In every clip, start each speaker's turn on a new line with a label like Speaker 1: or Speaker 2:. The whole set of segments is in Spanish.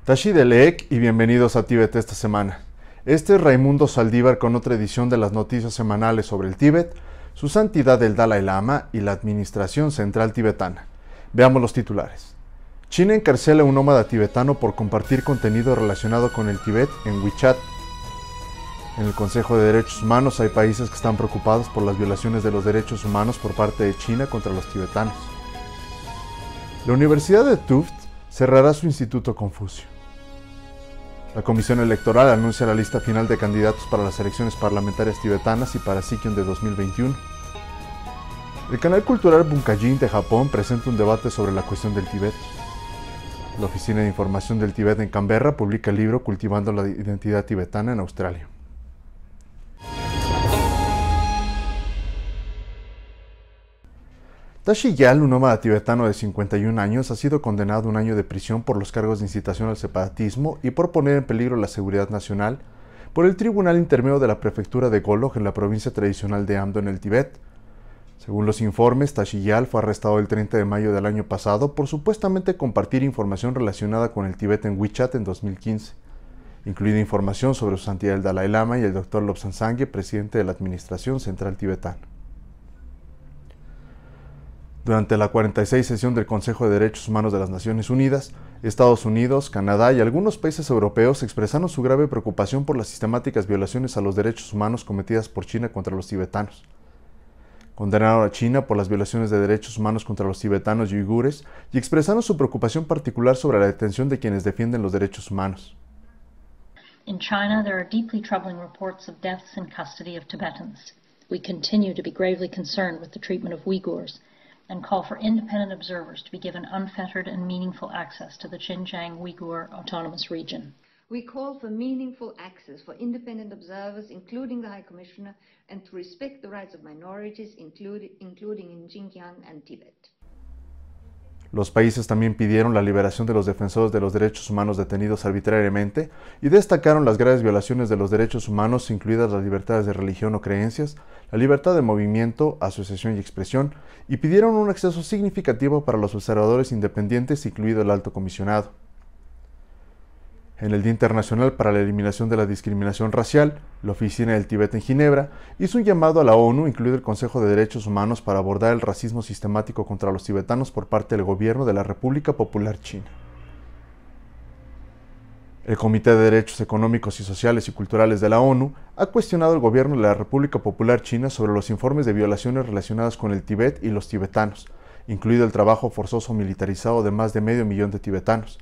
Speaker 1: Tashi Delek y bienvenidos a Tíbet esta semana. Este es Raimundo Saldívar con otra edición de las noticias semanales sobre el Tíbet, su santidad el Dalai Lama y la administración central tibetana. Veamos los titulares. China encarcela a un nómada tibetano por compartir contenido relacionado con el Tíbet en WeChat. En el Consejo de Derechos Humanos hay países que están preocupados por las violaciones de los derechos humanos por parte de China contra los tibetanos. La Universidad de Tufts cerrará su Instituto Confucio. La Comisión Electoral anuncia la lista final de candidatos para las elecciones parlamentarias tibetanas y para Sikkim de 2021. El canal cultural Bunkajin de Japón presenta un debate sobre la cuestión del Tíbet. La Oficina de Información del Tíbet en Canberra publica el libro Cultivando la identidad tibetana en Australia. Tashi Yal, un nómada tibetano de 51 años, ha sido condenado a 1 año de prisión por los cargos de incitación al separatismo y por poner en peligro la seguridad nacional por el Tribunal Intermedio de la Prefectura de Golok en la provincia tradicional de Amdo en el Tíbet. Según los informes, Tashi Yal fue arrestado el 30 de mayo del año pasado por supuestamente compartir información relacionada con el Tíbet en WeChat en 2015, incluida información sobre su santidad el Dalai Lama y el Dr. Lobsang Sangye, presidente de la Administración Central Tibetana. Durante la 46 sesión del Consejo de Derechos Humanos de las Naciones Unidas, Estados Unidos, Canadá y algunos países europeos expresaron su grave preocupación por las sistemáticas violaciones a los derechos humanos cometidas por China contra los tibetanos. Condenaron a China por las violaciones de derechos humanos contra los tibetanos y uigures y expresaron su preocupación particular sobre la detención de quienes defienden los derechos humanos.
Speaker 2: In China, there are deeply troubling reports of deaths in custody of Tibetans. We continue to be gravely concerned with the treatment of Uyghurs and call for independent observers to be given unfettered and meaningful access to the Xinjiang Uyghur Autonomous Region.
Speaker 3: We call for meaningful access for independent observers, including the High Commissioner, and to respect the rights of minorities, including in Xinjiang and Tibet.
Speaker 1: Los países también pidieron la liberación de los defensores de los derechos humanos detenidos arbitrariamente y destacaron las graves violaciones de los derechos humanos, incluidas las libertades de religión o creencias, la libertad de movimiento, asociación y expresión, y pidieron un acceso significativo para los observadores independientes, incluido el alto comisionado. En el Día Internacional para la Eliminación de la Discriminación Racial, la Oficina del Tíbet en Ginebra hizo un llamado a la ONU, incluido el Consejo de Derechos Humanos, para abordar el racismo sistemático contra los tibetanos por parte del gobierno de la República Popular China. El Comité de Derechos Económicos y Sociales y Culturales de la ONU ha cuestionado al gobierno de la República Popular China sobre los informes de violaciones relacionadas con el Tíbet y los tibetanos, incluido el trabajo forzoso militarizado de más de 500.000 de tibetanos,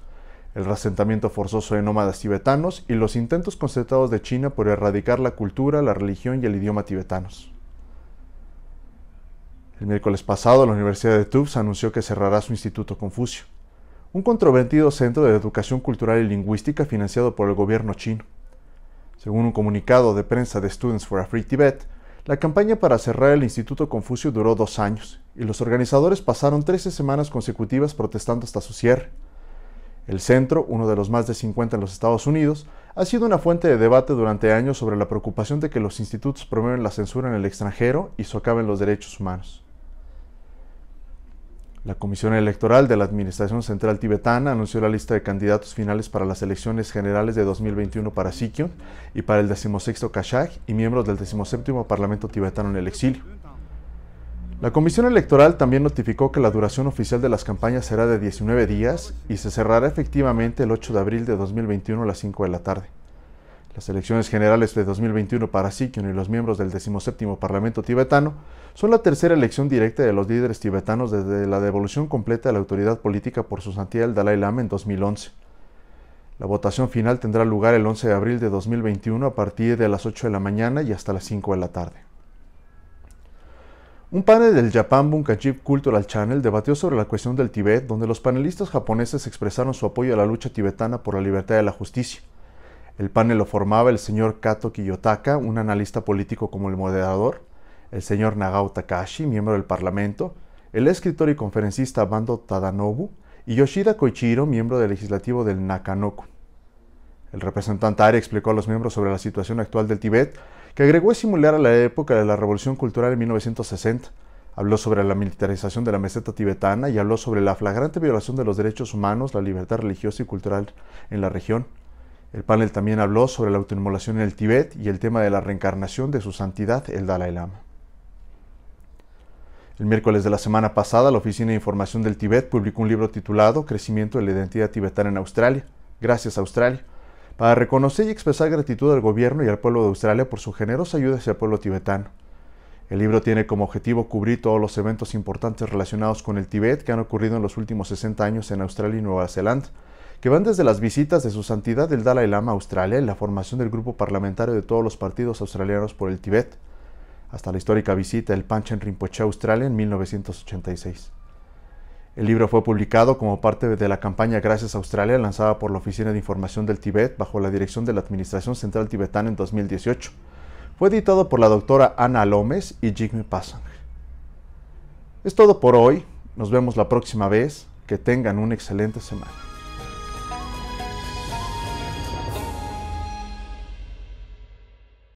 Speaker 1: el reasentamiento forzoso de nómadas tibetanos y los intentos concertados de China por erradicar la cultura, la religión y el idioma tibetanos. El miércoles pasado, la Universidad de Tufts anunció que cerrará su Instituto Confucio, un controvertido centro de educación cultural y lingüística financiado por el gobierno chino. Según un comunicado de prensa de Students for a Free Tibet, la campaña para cerrar el Instituto Confucio duró 2 años, y los organizadores pasaron 13 semanas consecutivas protestando hasta su cierre. El centro, uno de los más de 50 en los Estados Unidos, ha sido una fuente de debate durante años sobre la preocupación de que los institutos promueven la censura en el extranjero y socaven los derechos humanos. La Comisión Electoral de la Administración Central Tibetana anunció la lista de candidatos finales para las elecciones generales de 2021 para Sikkim y para el 16º Kashag y miembros del 17º Parlamento Tibetano en el exilio. La Comisión Electoral también notificó que la duración oficial de las campañas será de 19 días y se cerrará efectivamente el 8 de abril de 2021 a las 5 de la tarde. Las elecciones generales de 2021 para Sikkim y los miembros del 17º Parlamento Tibetano son la tercera elección directa de los líderes tibetanos desde la devolución completa de la autoridad política por su santidad el Dalai Lama en 2011. La votación final tendrá lugar el 11 de abril de 2021 a partir de las 8 de la mañana y hasta las 5 de la tarde. Un panel del Japan Bunkajin Cultural Channel debatió sobre la cuestión del Tíbet, donde los panelistas japoneses expresaron su apoyo a la lucha tibetana por la libertad y la justicia. El panel lo formaba el señor Kato Kiyotaka, un analista político como el moderador, el señor Nagao Takashi, miembro del Parlamento, el escritor y conferencista Bando Tadanobu y Yoshida Koichiro, miembro del legislativo del Nakanoku. El representante ARI explicó a los miembros sobre la situación actual del Tíbet, que agregó es similar a la época de la Revolución Cultural en 1960, Habló sobre la militarización de la meseta tibetana y habló sobre la flagrante violación de los derechos humanos, la libertad religiosa y cultural en la región. El panel también habló sobre la autoinmolación en el Tíbet y el tema de la reencarnación de su santidad, el Dalai Lama. El miércoles de la semana pasada, la Oficina de Información del Tíbet publicó un libro titulado Crecimiento de la identidad tibetana en Australia. Gracias, Australia, para reconocer y expresar gratitud al gobierno y al pueblo de Australia por su generosa ayuda hacia el pueblo tibetano. El libro tiene como objetivo cubrir todos los eventos importantes relacionados con el Tíbet que han ocurrido en los últimos 60 años en Australia y Nueva Zelanda, que van desde las visitas de su santidad el Dalai Lama a Australia y la formación del grupo parlamentario de todos los partidos australianos por el Tíbet, hasta la histórica visita del Panchen Rinpoche a Australia en 1986. El libro fue publicado como parte de la campaña Gracias Australia, lanzada por la Oficina de Información del Tíbet bajo la dirección de la Administración Central Tibetana en 2018. Fue editado por la doctora Ana Lómez y Jigme Pasang. Es todo por hoy. Nos vemos la próxima vez. Que tengan una excelente semana.